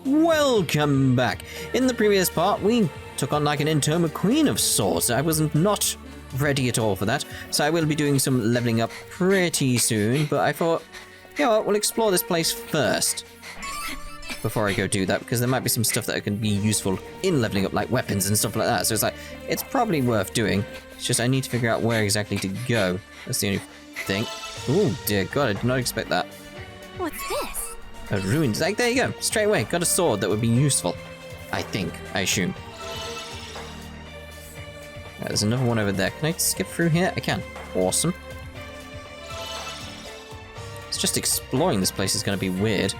Welcome back. In the previous part, we took on like an Entoma queen of sorts. I was not ready at all for that, so I will be doing some leveling up pretty soon, but I thought, you know what, we'll explore this place first before I go do that, because there might be some stuff that can be useful in leveling up, like weapons and stuff like that. So it's like, it's probably worth doing. It's just I need to figure out where exactly to go. That's the only thing. Oh dear God, I did not expect that. What's this? A ruined, like, there you go, straight away, got a sword that would be useful. I assume. Right, there's another one over there. Can I skip through here? I can. Awesome. It's just exploring this place is going to be weird.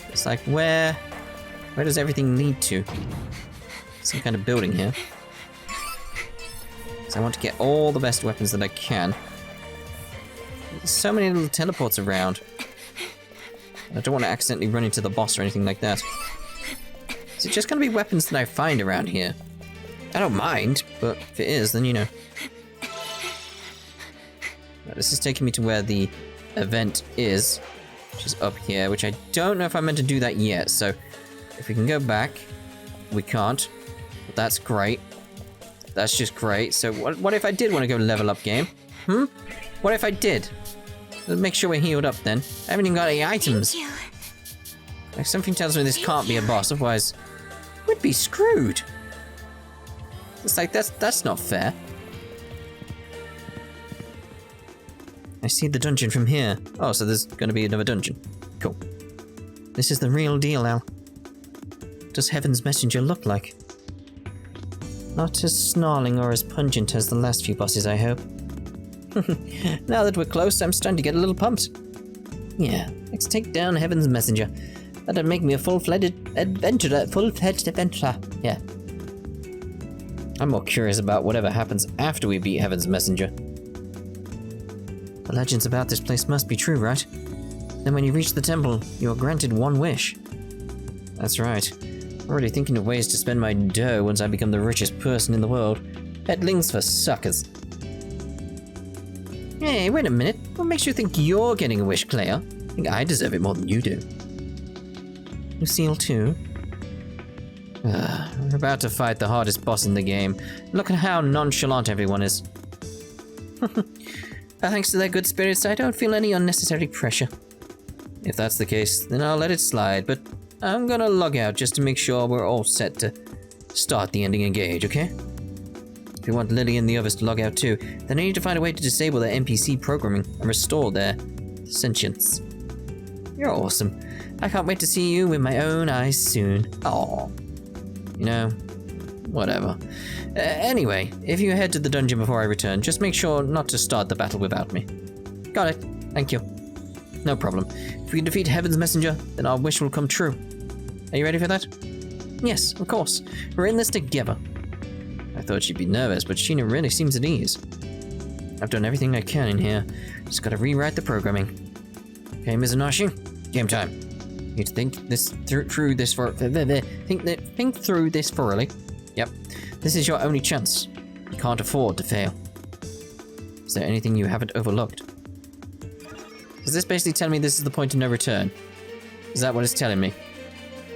It's like, where does everything lead to? Some kind of building here. So I want to get all the best weapons that I can. There's so many little teleports around. I don't want to accidentally run into the boss or anything like that. Is it just going to be weapons that I find around here? I don't mind, but if it is, then you know. Right, this is taking me to where the event is, which is up here, which I don't know if I'm meant to do that yet, so if we can go back, we can't. But that's great. That's just great. So what if I did want to go level up, game? What if I did? Let's make sure we're healed up then. I haven't even got any items. Like, something tells me this can't be a boss, otherwise we'd be screwed. It's like, that's not fair. I see the dungeon from here. Oh, so there's going to be another dungeon. Cool. This is the real deal, Al. What does Heaven's Messenger look like? Not as snarling or as pungent as the last few bosses, I hope. Now that we're close, I'm starting to get a little pumped. Yeah, let's take down Heaven's Messenger. That'd make me a full-fledged adventurer. Yeah. I'm more curious about whatever happens after we beat Heaven's Messenger. The legends about this place must be true, right? Then when you reach the temple, you are granted one wish. That's right. Already thinking of ways to spend my dough once I become the richest person in the world. Peddling's for suckers. Hey, wait a minute. What makes you think you're getting a wish, Claire? I think I deserve it more than you do. Lucille, too? We're about to fight the hardest boss in the game. Look at how nonchalant everyone is. Thanks to their good spirits, I don't feel any unnecessary pressure. If that's the case, then I'll let it slide, but I'm gonna log out just to make sure we're all set to start the ending engage, okay? If you want Lydia and the others to log out too, then I need to find a way to disable their NPC programming and restore their sentience. You're awesome. I can't wait to see you with my own eyes soon. Aww. You know, whatever. Anyway, if you head to the dungeon before I return, just make sure not to start the battle without me. Got it. Thank you. No problem. If we can defeat Heaven's Messenger, then our wish will come true. Are you ready for that? Yes, of course. We're in this together. I thought she'd be nervous, but Sheena really seems at ease. I've done everything I can in here. Just gotta rewrite the programming. Okay, Mizunashi, game time. You need to think through this thoroughly. Yep. This is your only chance. You can't afford to fail. Is there anything you haven't overlooked? Is this basically telling me this is the point of no return? Is that what it's telling me?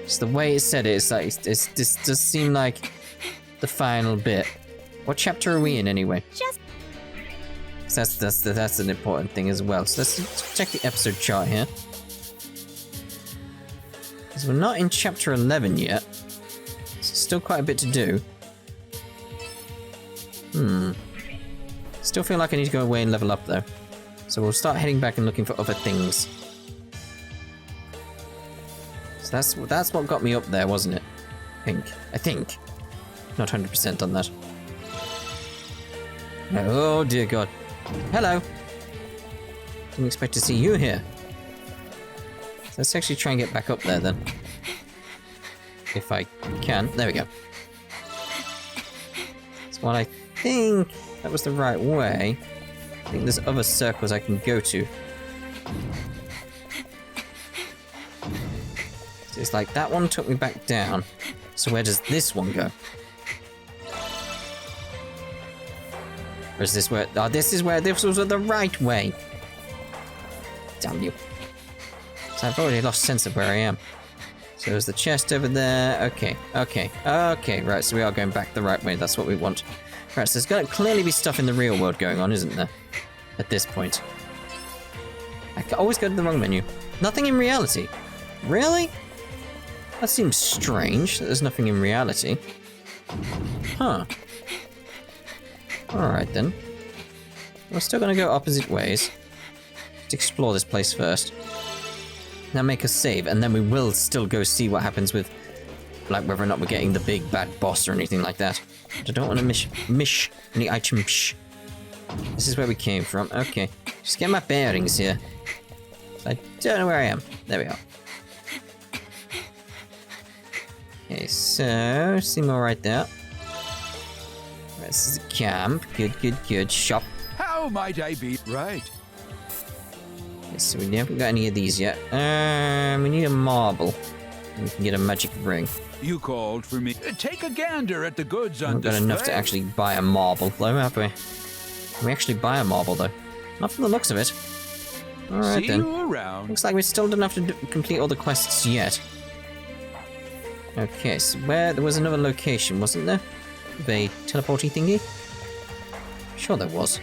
Just the way it said it, it's like, this does seem like the final bit. What chapter are we in anyway? That's an important thing as well. So let's check the episode chart here. Because we're not in chapter 11 yet. Still quite a bit to do. Still feel like I need to go away and level up though. So we'll start heading back and looking for other things. So that's what got me up there, wasn't it? I think. Not 100% on that. Oh dear God. Hello. Didn't expect to see you here. So let's actually try and get back up there then. If I can. There we go. So while I think that was the right way, I think there's other circles I can go to. So it's like that one took me back down. So where does this one go? Or is this where... Oh, this is where this was the right way. Damn you. So I've already lost sense of where I am. So there's the chest over there. Okay, okay, okay. Right, so we are going back the right way. That's what we want. Right, so there's going to clearly be stuff in the real world going on, isn't there? At this point. I always go to the wrong menu. Nothing in reality. Really? That seems strange. There's nothing in reality. Huh. Alright then. We're still going to go opposite ways. Let's explore this place first. Now make a save, and then we will still go see what happens with, like, whether or not we're getting the big bad boss or anything like that. But I don't want to miss any items. This is where we came from. Okay. Just get my bearings here. I don't know where I am. There we are. Okay, so seem alright there. This is a camp. Good, good, good. Shop. How might I be right? Okay, so we haven't got any of these yet. We need a marble. And we can get a magic ring. You called for me. Take a gander at the goods on display. We've got enough to actually buy a marble, though, have we? Can we actually buy a marble, though? Not from the looks of it. Alright then. See you around. Looks like we still don't have to complete all the quests yet. Okay, so there was another location, wasn't there? With a teleporting thingy? Sure there was.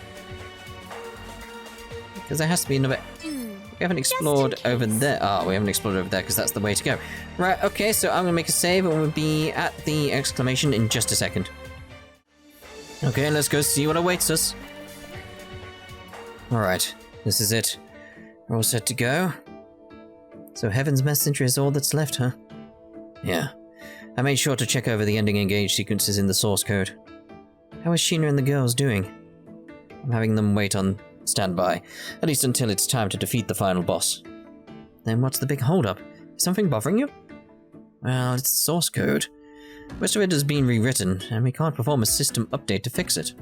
Because there has to be another... We haven't explored over there. Oh, we haven't explored over there because that's the way to go. Right, okay, so I'm going to make a save and we'll be at the exclamation in just a second. Okay, let's go see what awaits us. Alright, this is it. We're all set to go. So Heaven's Messenger is all that's left, huh? Yeah. I made sure to check over the ending engage sequences in the source code. How is Sheena and the girls doing? I'm having them wait on standby, at least until it's time to defeat the final boss. Then what's the big holdup? Is something bothering you? Well, it's source code. Most of it has been rewritten, and we can't perform a system update to fix it.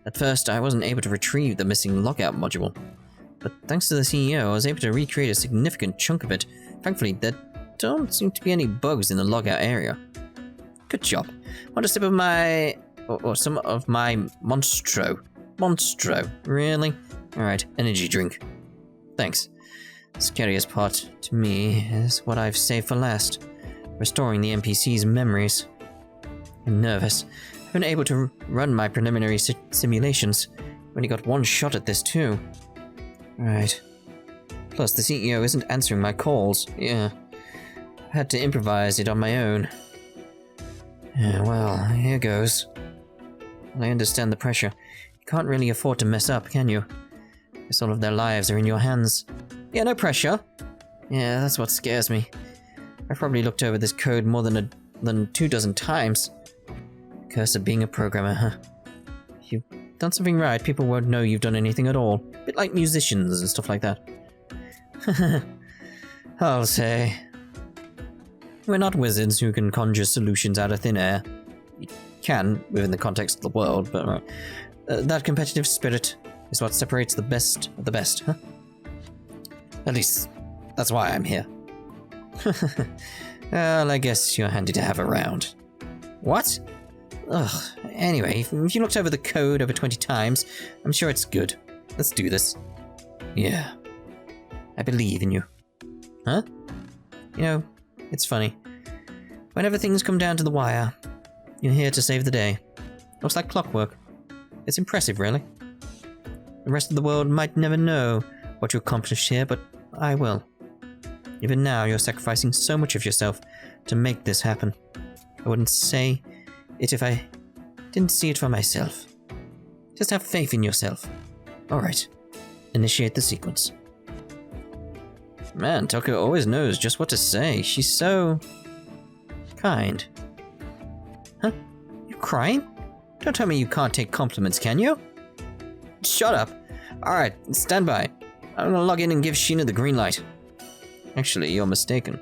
At first, I wasn't able to retrieve the missing logout module, but thanks to the CEO, I was able to recreate a significant chunk of it. Thankfully, there don't seem to be any bugs in the logout area. Good job. Want a sip of my... or some of my Monstro? Monstro, really? Alright, energy drink. Thanks. The scariest part to me is what I've saved for last. Restoring the NPC's memories. I'm nervous. I've been able to run my preliminary simulations. I've only got one shot at this too. Right. Plus, the CEO isn't answering my calls. Yeah. I had to improvise it on my own. Yeah, well, here goes. I understand the pressure. You can't really afford to mess up, can you? Guess all of their lives are in your hands. Yeah, no pressure. Yeah, that's what scares me. I've probably looked over this code more than 24 times. Curse of being a programmer, huh? If you've done something right, people won't know you've done anything at all. A bit like musicians and stuff like that. I'll say. We're not wizards who can conjure solutions out of thin air. You can, within the context of the world, but right. That competitive spirit is what separates the best of the best, huh? At least, that's why I'm here. Well, I guess you're handy to have around. What? Ugh, anyway, if you looked over the code over 20 times, I'm sure it's good. Let's do this. Yeah. I believe in you. Huh? You know, it's funny. Whenever things come down to the wire, you're here to save the day. Looks like clockwork. It's impressive, really. The rest of the world might never know what you accomplished here, but I will. Even now, you're sacrificing so much of yourself to make this happen. I wouldn't say it if I didn't see it for myself. Just have faith in yourself. Alright. Initiate the sequence. Man, Toko always knows just what to say. She's so... kind. Huh? You crying? Don't tell me you can't take compliments, can you? Shut up. Alright, stand by. I'm gonna log in and give Sheena the green light. Actually, you're mistaken.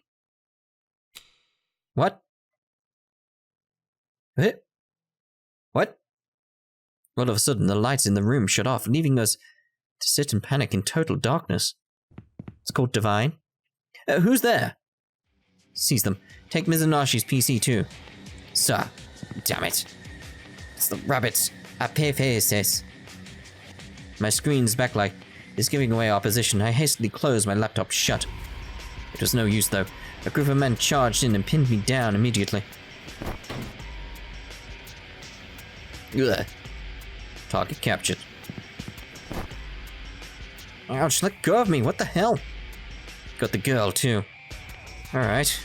What? What? All of a sudden, the lights in the room shut off, leaving us to sit and panic in total darkness. It's called Divine. Who's there? Seize them. Take Mizunashi's PC too. Sir. Damn it. It's the rabbits. Apefaces. My screen's backlight is giving away our position. I hastily close my laptop shut. It was no use, though. A group of men charged in and pinned me down immediately. Ugh. Target captured. Ouch, let go of me, what the hell? Got the girl, too. Alright.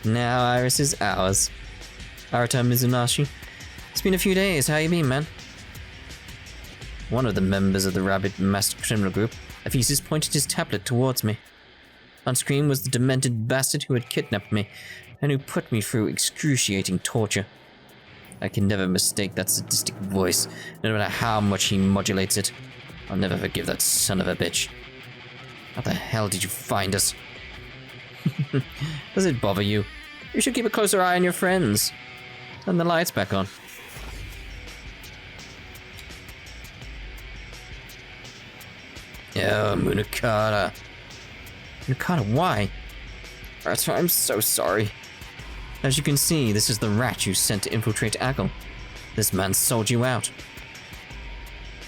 Now Iris is ours. Arata Mizunashi. It's been a few days, how you been, man? One of the members of the rabid master criminal group, Ephesus, pointed his tablet towards me. On screen was the demented bastard who had kidnapped me, and who put me through excruciating torture. I can never mistake that sadistic voice, no matter how much he modulates it. I'll never forgive that son of a bitch. How the hell did you find us? Does it bother you? You should keep a closer eye on your friends. Turn the lights back on. Oh, Munakata. Munakata, why? I'm so sorry. As you can see, this is the rat you sent to infiltrate Aggle. This man sold you out.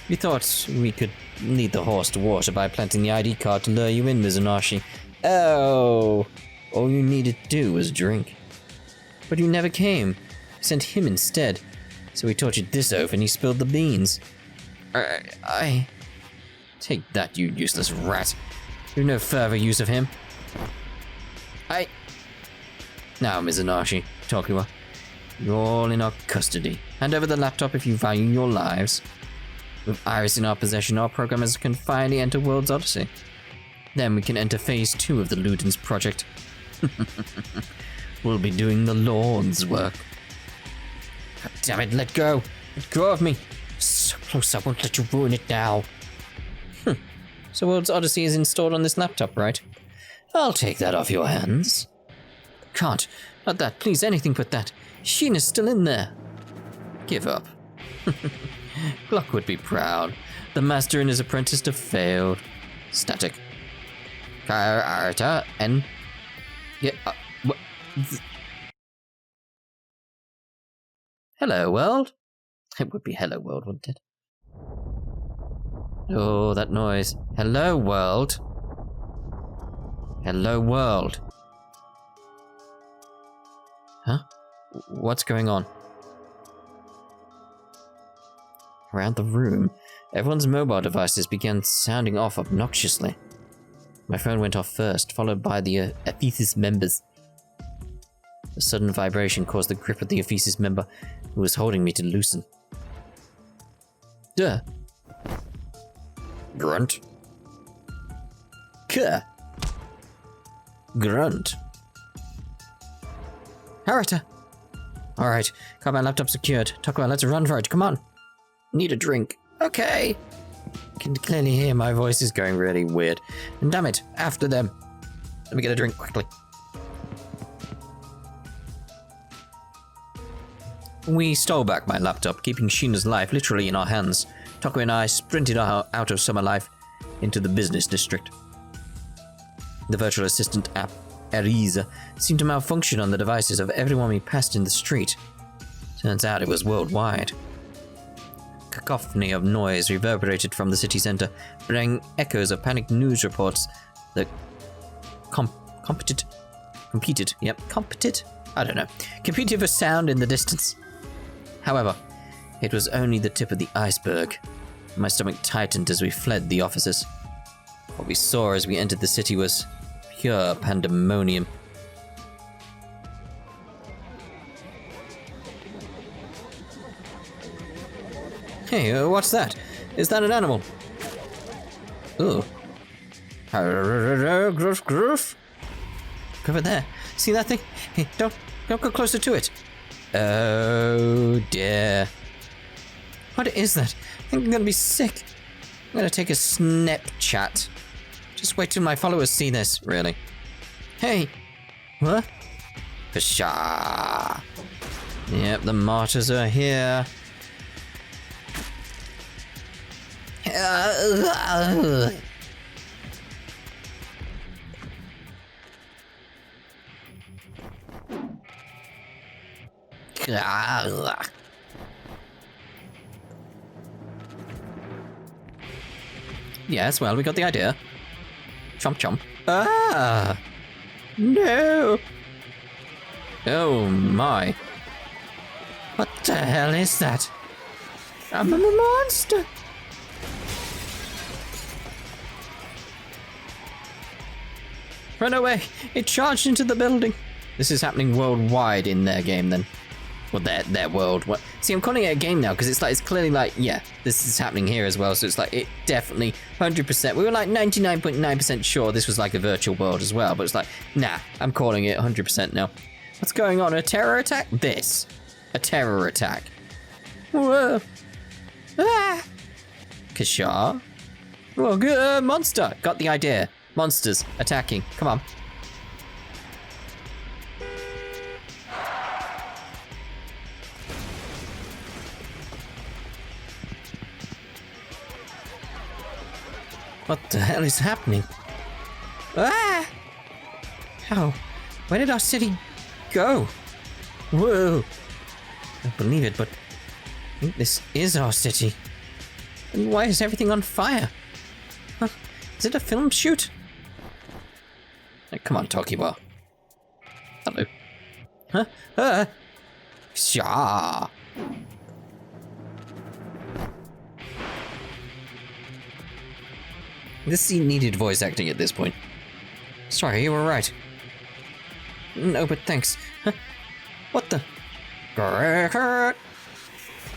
We thought we could lead the horse to water by planting the ID card to lure you in, Mizunashi. Oh, all you needed to do was drink. But you never came. We sent him instead. So we tortured this oaf and he spilled the beans. I... Take that, you useless rat. You've no further use of him. Now, Mizunashi, Tokiwa, you're all in our custody. Hand over the laptop if you value your lives. With Iris in our possession, our programmers can finally enter World's Odyssey. Then we can enter Phase 2 of the Ludens project. We'll be doing the Lord's work. God damn it, let go! Let go of me! So close, I won't let you ruin it now. So World's Odyssey is installed on this laptop, right? I'll take that off your hands. Can't. Not that, please, anything but that. Sheena's still in there. Give up. Gluck would be proud. The master and his apprentice have failed. Static. Arata and... Yeah, what? Hello, world? It would be hello, world, wouldn't it? Oh, that noise. Hello, world. Hello, world. Huh? What's going on? Around the room, everyone's mobile devices began sounding off obnoxiously. My phone went off first, followed by the Ephesus members. A sudden vibration caused the grip of the Ephesus member who was holding me to loosen. Duh. Grunt. Kuh. Grunt. Harita! Alright, got my laptop secured. Tokiwa, let's run for it, come on. Need a drink. Okay. I can clearly hear my voice is going really weird. And damn it, after them. Let me get a drink quickly. We stole back my laptop, keeping Sheena's life literally in our hands. Tokiwa and I sprinted out of Summer Life into the business district. The virtual assistant app, Ariza, seemed to malfunction on the devices of everyone we passed in the street. Turns out it was worldwide. Cacophony of noise reverberated from the city center, bringing echoes of panicked news reports that competed for sound in the distance. However, it was only the tip of the iceberg. My stomach tightened as we fled the offices. What we saw as we entered the city was pure pandemonium. Hey, what's that? Is that an animal? Ooh. Groof, groof. Go over there. See that thing? Hey, don't go closer to it. Oh dear. What is that? I think I'm gonna be sick. I'm gonna take a Snapchat. Just wait till my followers see this, really. Hey. What? Pshaw. Yep, the martyrs are here. Yes, well, we got the idea. Chomp chomp. Ah! No! Oh my. What the hell is that? I'm a monster! Run away! It charged into the building! This is happening worldwide in their game then. Well, their world. What? See, I'm calling it a game now because it's clearly like, yeah, this is happening here as well. So it's like, it definitely 100%. We were like 99.9% sure this was like a virtual world as well. But it's like, nah, I'm calling it 100% now. What's going on? A terror attack? This. A terror attack. Whoa. Ah. Kashar. Whoa, monster. Got the idea. Monsters attacking. Come on. What the hell is happening? Ah! How? Where did our city go? Whoa! I don't believe it, but I think this is our city. And why is everything on fire? Huh? Is it a film shoot? Hey, come on, Tokiwa. Hello. Huh? Sha. This scene needed voice acting at this point. Sorry, you were right. No, but thanks. Huh? What the?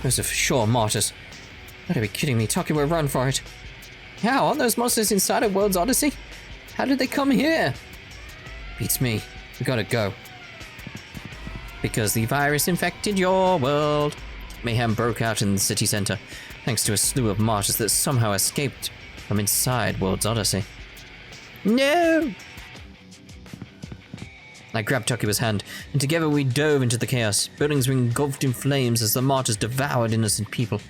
Those are for sure martyrs. Gotta be kidding me. Tokiwa, run for it. How? Aren't those monsters inside of World's Odyssey? How did they come here? Beats me. We gotta go. Because the virus infected your world. Mayhem broke out in the city center, thanks to a slew of martyrs that somehow escaped from inside World's Odyssey. No! I grabbed Tokiwa's hand, and together we dove into the chaos. Buildings were engulfed in flames as the martyrs devoured innocent people.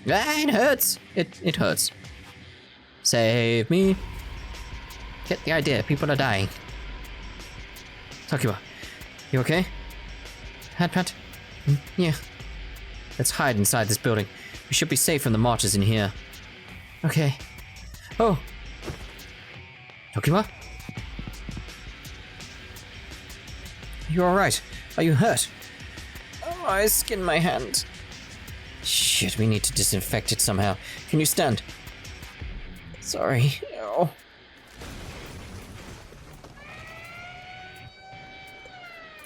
Ah, it hurts! It hurts. Save me. Get the idea, people are dying. Tokiwa, you okay? Pat? Yeah. Let's hide inside this building. We should be safe from the martyrs in here. Okay. Oh. Tokiwa? Are you alright? Are you hurt? Oh, I skinned my hand. Shit, we need to disinfect it somehow. Can you stand? Sorry. Oh.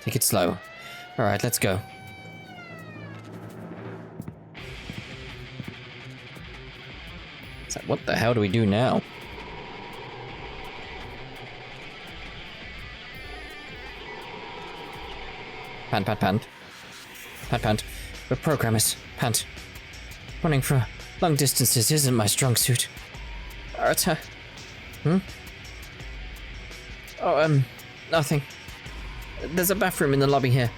Take it slow. Alright, let's go. What the hell do we do now? Pant. We're programmers. Pant. Running for long distances isn't my strong suit. Arata. Oh, nothing. There's a bathroom in the lobby here.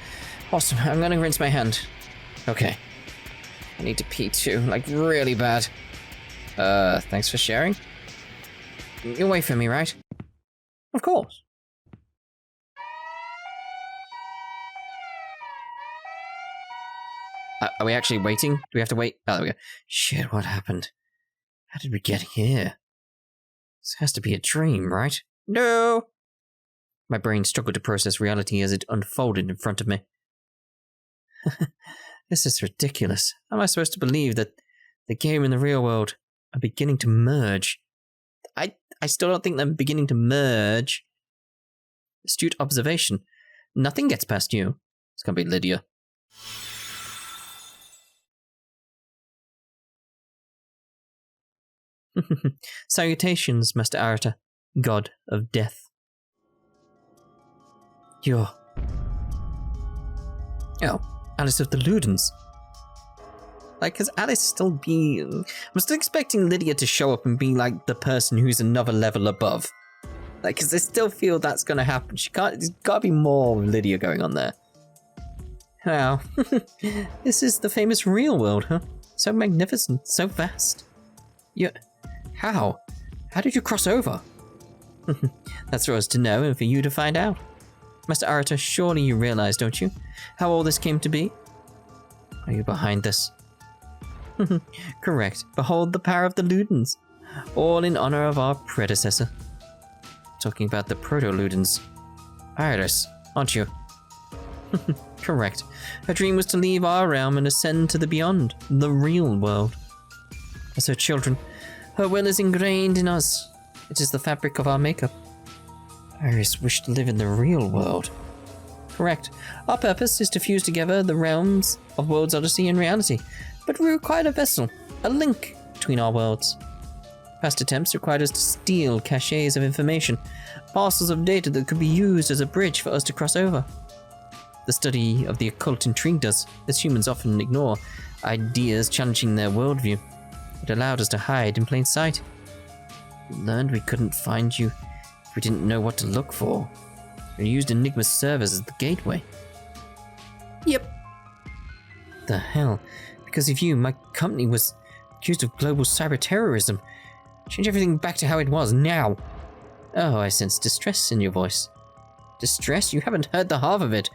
Awesome, I'm gonna rinse my hand. Okay. I need to pee too, like really bad. Thanks for sharing. You'll wait for me, right? Of course. Are we actually waiting? Do we have to wait? Oh, there we go. Shit, what happened? How did we get here? This has to be a dream, right? No! My brain struggled to process reality as it unfolded in front of me. This is ridiculous. How am I supposed to believe that the game and the real world are beginning to merge? I still don't think they're beginning to merge. Astute observation. Nothing gets past you. It's gonna be Lydia. Salutations, Master Arata, God of Death. You're... Oh, Alice of the Ludens. Like, has Alice still been... I'm still expecting Lydia to show up and be, like, the person who's another level above. Like, because I still feel that's going to happen. There's got to be more with Lydia going on there. Wow. This is the famous real world, huh? So magnificent, so vast. How? How did you cross over? That's for us to know and for you to find out. Master Arata, surely you realize, don't you, how all this came to be? Are you behind this? Correct. Behold the power of the Ludens. All in honor of our predecessor. Talking about the Proto-Ludens. Iris, aren't you? Correct. Her dream was to leave our realm and ascend to the beyond, the real world. As her children, her will is ingrained in us. It is the fabric of our makeup. Iris wished to live in the real world. Correct. Our purpose is to fuse together the realms of Worlds Odyssey and reality, but we required a vessel, a link between our worlds. Past attempts required us to steal caches of information, parcels of data that could be used as a bridge for us to cross over. The study of the occult intrigued us, as humans often ignore ideas challenging their worldview. It allowed us to hide in plain sight. We learned we couldn't find you if we didn't know what to look for. We used Enigma's servers as the gateway. Yep. The hell? Because of you, my company was accused of global cyber terrorism. Change everything back to how it was, now. Oh, I sense distress in your voice. Distress? You haven't heard the half of it.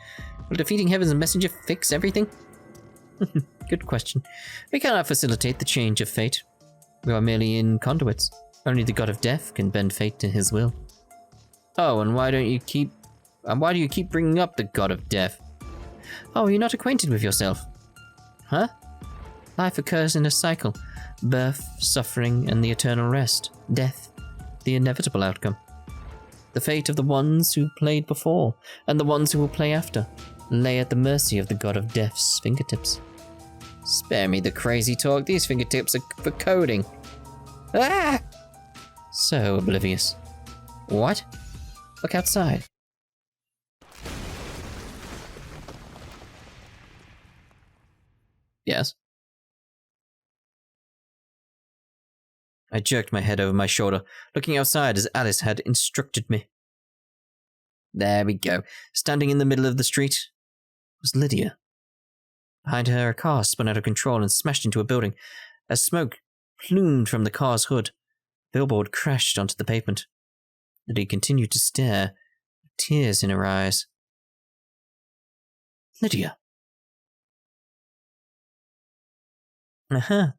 Will defeating Heaven's messenger fix everything? Good question. We cannot facilitate the change of fate. We are merely in conduits. Only the god of death can bend fate to his will. Oh, and why do you keep bringing up the god of death? Oh, you're not acquainted with yourself. Huh? Life occurs in a cycle. Birth, suffering, and the eternal rest. Death, the inevitable outcome. The fate of the ones who played before, and the ones who will play after, lay at the mercy of the god of death's fingertips. Spare me the crazy talk. These fingertips are for coding. Ah! So oblivious. What? Look outside. Yes? I jerked my head over my shoulder, looking outside as Alice had instructed me. There we go. Standing in the middle of the street was Lydia. Behind her, a car spun out of control and smashed into a building. As smoke plumed from the car's hood, the billboard crashed onto the pavement. Lydia continued to stare, with tears in her eyes. Lydia.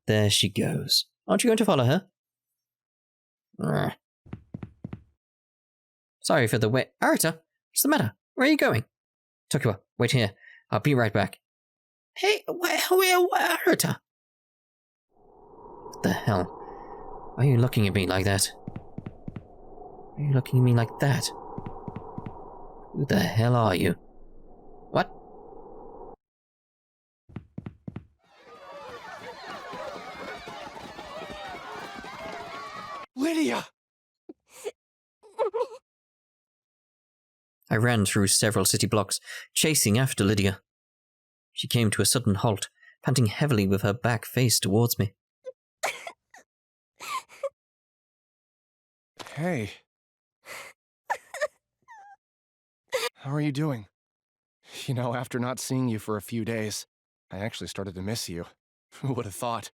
There she goes. Aren't you going to follow her? Sorry for the wait. Arita, what's the matter? Where are you going? Tokiwa, wait here. I'll be right back. Hey, where, Arita? What the hell? Why are you looking at me like that? Why are you looking at me like that? Who the hell are you? What? Lydia! I ran through several city blocks, chasing after Lydia. She came to a sudden halt, panting heavily with her back face towards me. Hey. How are you doing? You know, after not seeing you for a few days, I actually started to miss you. Who would have thought?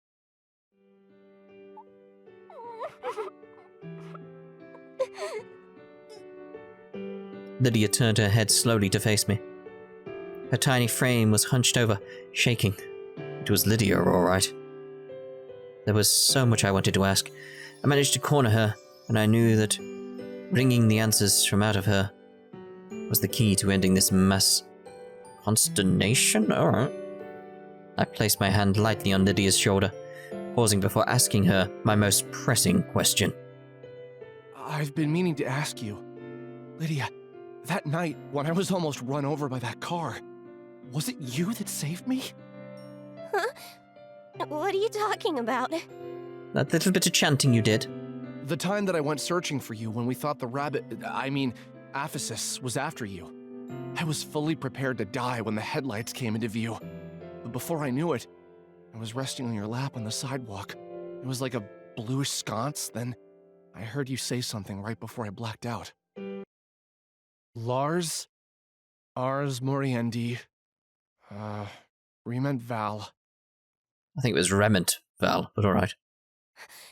Lydia turned her head slowly to face me. Her tiny frame was hunched over, shaking. It was Lydia, all right. There was so much I wanted to ask. I managed to corner her, and I knew that wringing the answers from out of her was the key to ending this mass consternation. All right. I placed my hand lightly on Lydia's shoulder, pausing before asking her my most pressing question. I've been meaning to ask you. Lydia, that night when I was almost run over by that car, was it you that saved me? Huh? What are you talking about? That little bit of chanting you did. The time that I went searching for you when we thought the Aphesis was after you. I was fully prepared to die when the headlights came into view. But before I knew it, I was resting on your lap on the sidewalk. It was like a bluish sconce, then I heard you say something right before I blacked out. Lars? Ars Moriendi. Rement Val. I think it was Rement Val, but alright.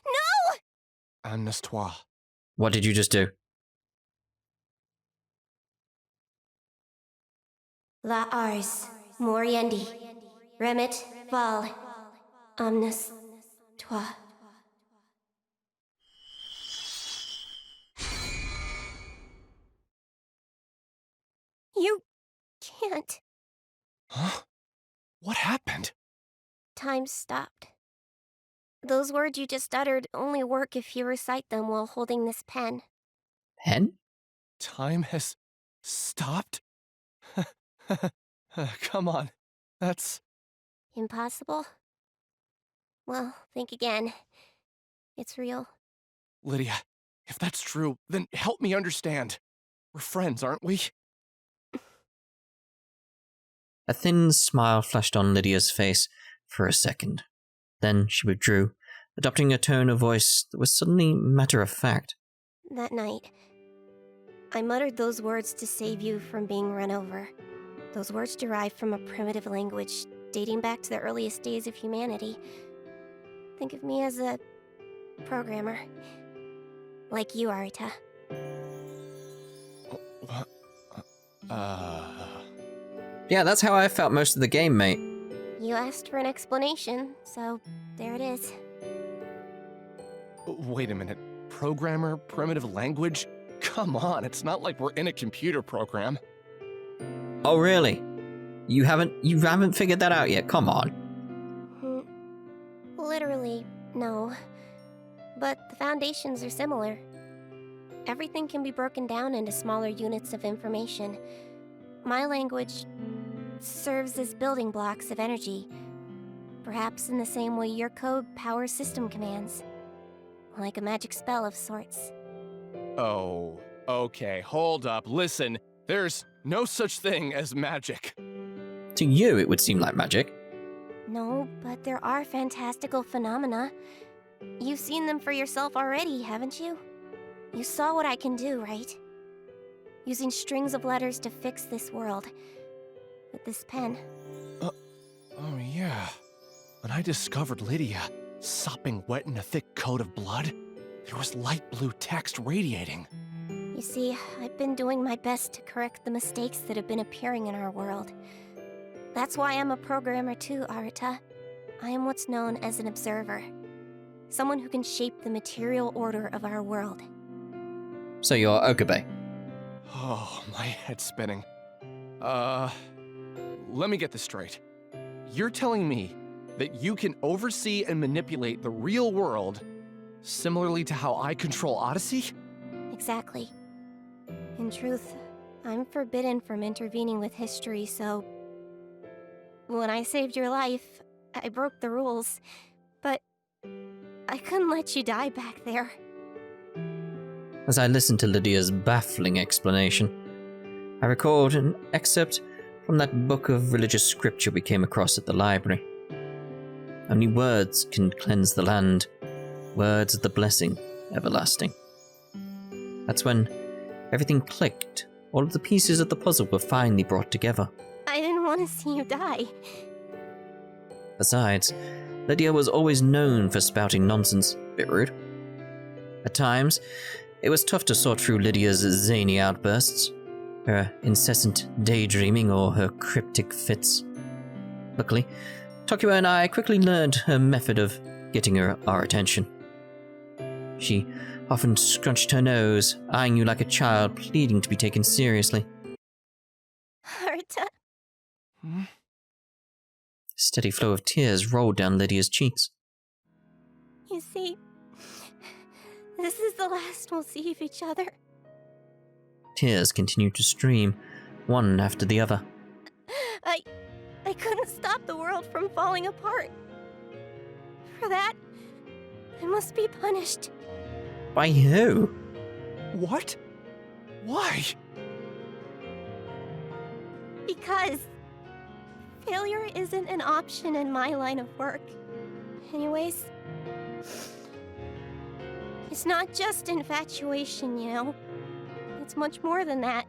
No! Amnestois. What did you just do? La Ars Moriendi. Remit Val. Omnis Toi. You can't. Huh? What happened? Time stopped. Those words you just uttered only work if you recite them while holding this pen. Pen? Time has stopped? Come on. That's... Impossible? Well, think again. It's real. Lydia, if that's true, then help me understand. We're friends, aren't we? A thin smile flashed on Lydia's face for a second. Then she withdrew, adopting a tone of voice that was suddenly matter-of-fact. That night, I muttered those words to save you from being run over. Those words derived from a primitive language dating back to the earliest days of humanity. Think of me as a programmer. Like you, Arita. Yeah, that's how I felt most of the game, mate. You asked for an explanation, so there it is. Wait a minute. Programmer, primitive language? Come on, it's not like we're in a computer program. Oh, really? You haven't figured that out yet? Come on. Literally, no. But the foundations are similar. Everything can be broken down into smaller units of information. My language serves as building blocks of energy, perhaps in the same way your code powers system commands. Like a magic spell of sorts. Oh, okay, hold up, listen. There's no such thing as magic. To you, it would seem like magic. No, but there are fantastical phenomena. You've seen them for yourself already, haven't you? You saw what I can do, right? Using strings of letters to fix this world. With this pen. Oh yeah. When I discovered Lydia, sopping wet in a thick coat of blood, there was light blue text radiating. You see, I've been doing my best to correct the mistakes that have been appearing in our world. That's why I'm a programmer too, Arita. I am what's known as an observer. Someone who can shape the material order of our world. So you're Okabe. Oh, my head's spinning. Let me get this straight. You're telling me that you can oversee and manipulate the real world similarly to how I control Odyssey? Exactly. In truth, I'm forbidden from intervening with history, so... When I saved your life, I broke the rules, but I couldn't let you die back there. As I listened to Lydia's baffling explanation, I recalled an excerpt from that book of religious scripture we came across at the library. Only words can cleanse the land, words of the blessing everlasting. That's when everything clicked. All of the pieces of the puzzle were finally brought together. I didn't want to see you die. Besides, Lydia was always known for spouting nonsense. Bit rude. At times, it was tough to sort through Lydia's zany outbursts, her incessant daydreaming or her cryptic fits. Luckily, Tokyo and I quickly learned her method of getting our attention. She often scrunched her nose, eyeing you like a child pleading to be taken seriously. Arita. Hmm? A steady flow of tears rolled down Lydia's cheeks. You see, this is the last we'll see of each other. Tears continued to stream, one after the other. I couldn't stop the world from falling apart. For that, I must be punished. By who? What? Why? Because failure isn't an option in my line of work. Anyways, it's not just infatuation, you know. It's much more than that.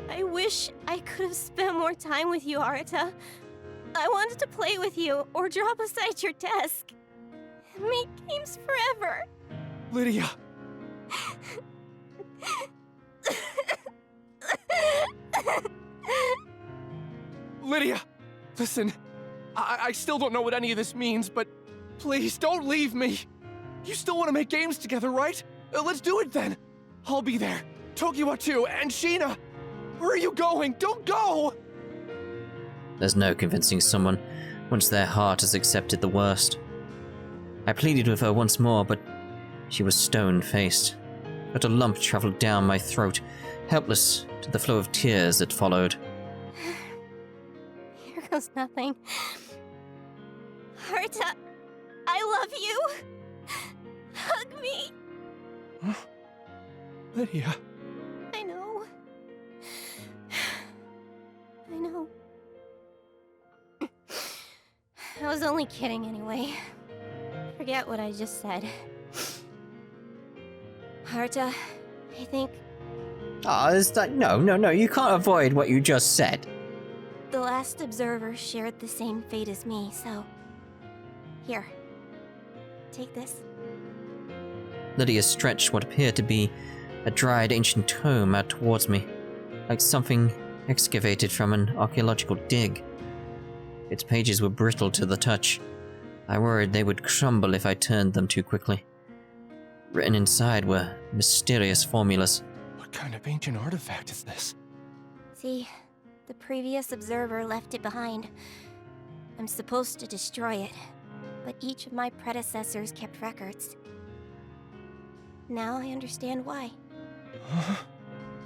I wish I could have spent more time with you, Arita. I wanted to play with you or draw beside your desk. Make games forever. Lydia! Lydia! Listen, I still don't know what any of this means, but please don't leave me. You still want to make games together, right? Let's do it then. I'll be there. Tokiwa too, and Sheena. Where are you going? Don't go! There's no convincing someone once their heart has accepted the worst. I pleaded with her once more, but she was stone-faced. But a lump travelled down my throat, helpless to the flow of tears that followed. Here goes nothing. Haruta, I love you. Hug me. Huh? Lydia. I know. I know. I was only kidding anyway. Forget what I just said. Haruta, I think It's like, no, you can't avoid what you just said. the last observer shared the same fate as me, so... Here. Take this. Lydia stretched what appeared to be a dried ancient tome out towards me, like something excavated from an archaeological dig. Its pages were brittle to the touch. I worried they would crumble if I turned them too quickly. Written inside were mysterious formulas. What kind of ancient artifact is this? See, the previous observer left it behind. I'm supposed to destroy it, but each of my predecessors kept records. Now I understand why. Huh?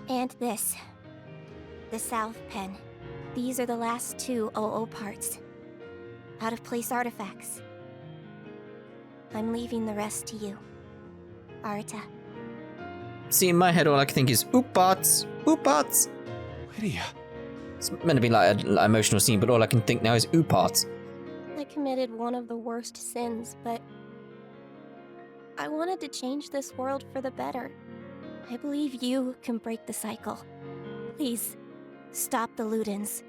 And this. The South Pen. These are the last two OO parts. Out-of-place artifacts. I'm leaving the rest to you, Arta. See, in my head, all I can think is, oop-bots, oop-bots. Lydia. It's meant to be like an emotional scene, but all I can think now is oop-bots. I committed one of the worst sins, but I wanted to change this world for the better. I believe you can break the cycle. Please, stop the Ludens.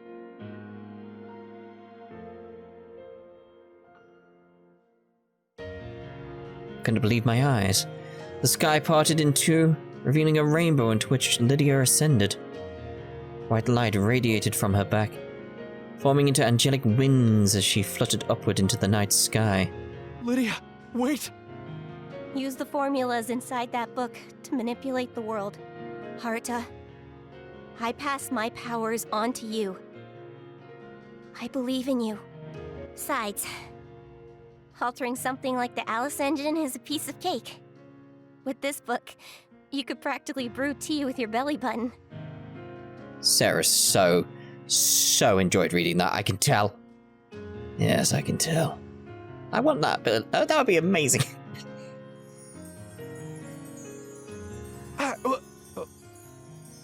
Couldn't believe my eyes. The sky parted in two, revealing a rainbow into which Lydia ascended. White light radiated from her back, forming into angelic wings as she fluttered upward into the night sky. Lydia, wait! Use the formulas inside that book to manipulate the world. Haruta, I pass my powers on to you. I believe in you. Besides, altering something like the Alice engine is a piece of cake. With this book, you could practically brew tea with your belly button. Sarah so enjoyed reading that, I can tell. Yes, I can tell. I want that, but that would be amazing.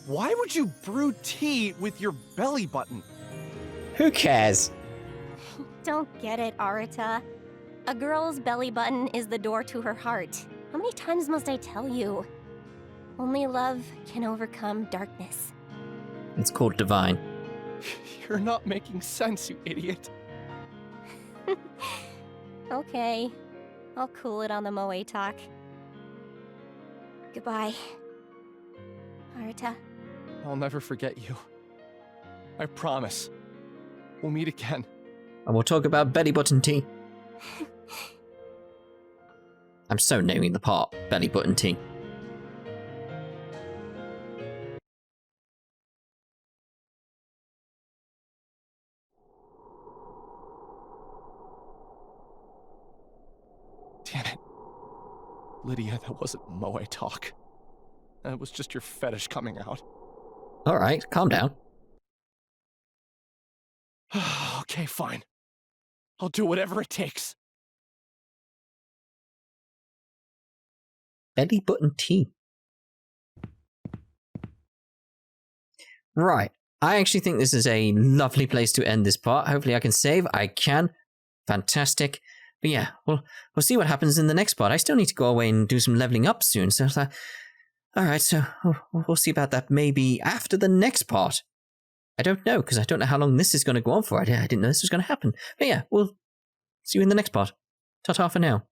Why would you brew tea with your belly button? Who cares? Don't get it, Arata. A girl's belly button is the door to her heart. How many times must I tell you? Only love can overcome darkness. It's called Divine. You're not making sense, you idiot. Okay, I'll cool it on the Moe talk. Goodbye, Arata. I'll never forget you. I promise. We'll meet again. And we'll talk about belly button tea. I'm so naming the part, belly button tea. Damn it. Lydia, that wasn't Moe talk. That was just your fetish coming out. Alright, calm down. Okay, fine. I'll do whatever it takes. Belly button tea. Right. I actually think this is a lovely place to end this part. Hopefully I can save. I can. Fantastic. But yeah, we'll see what happens in the next part. I still need to go away and do some leveling up soon. So, alright, so we'll see about that maybe after the next part. I don't know, because I don't know how long this is going to go on for. I didn't know this was going to happen. But yeah, we'll see you in the next part. Ta-ta for now.